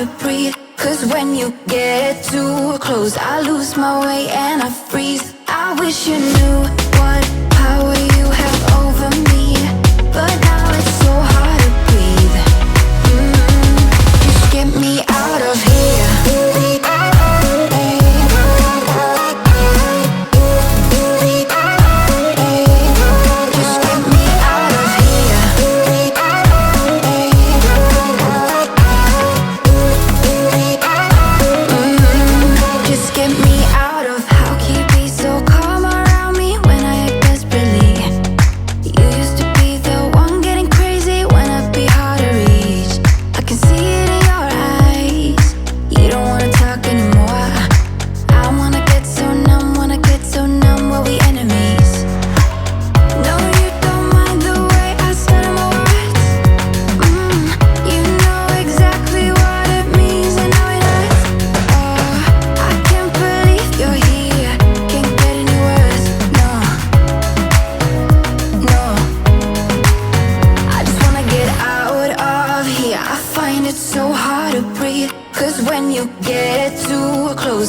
to breathe. Cause when you get too close, I lose my way and I freeze. I wish you knew what power you have over me, but now it's so hard to breathe. Just get me out of here.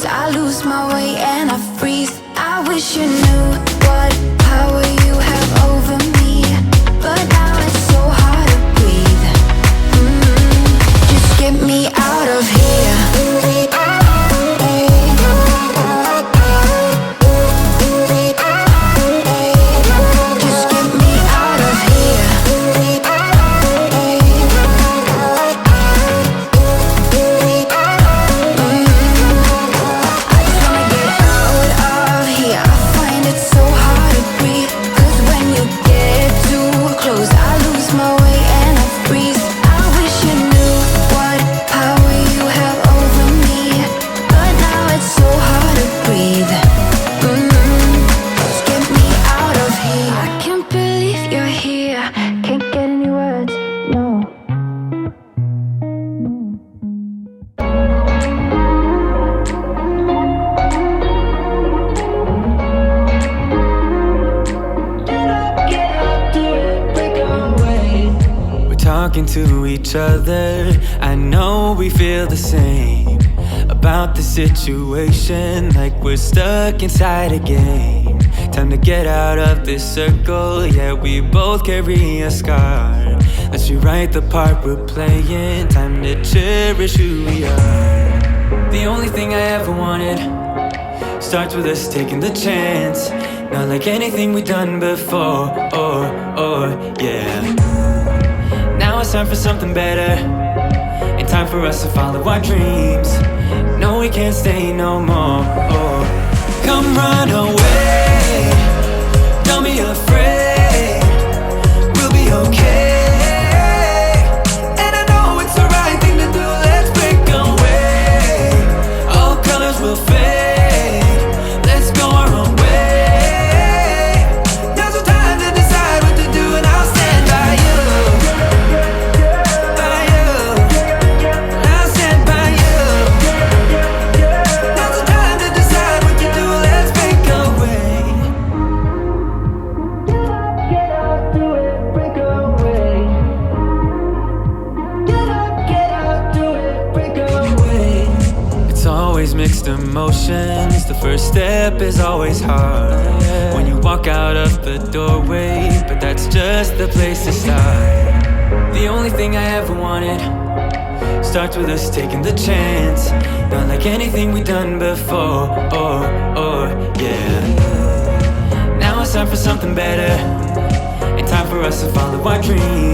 I lose my way and I freeze. I wish you knew what power you have over me, but now it's so hard to breathe. Just get me out of here. To each other, I know we feel the same about the situation, like we're stuck inside a game. Time to get out of this circle, yeah, we both carry a scar. Let's rewrite the part we're playing, time to cherish who we are. The only thing I ever wanted starts with us taking the chance, not like anything we've done before, yeah. Now it's time for something better, and time for us to follow our dreams. No, we can't stay no more. Come run away, don't be afraid, we'll be okay. And I know it's the right thing to do, let's break away. All colors will fade, let's go our own way. Now's the time to decide what to do, and I'll stand by you. Mixed emotions, the first step is always hard when you walk out of the doorway, but that's just the place to start. The only thing I ever wanted starts with us taking the chance, not like anything we've done before, yeah. Now it's time for something better, and time for us to follow our dreams.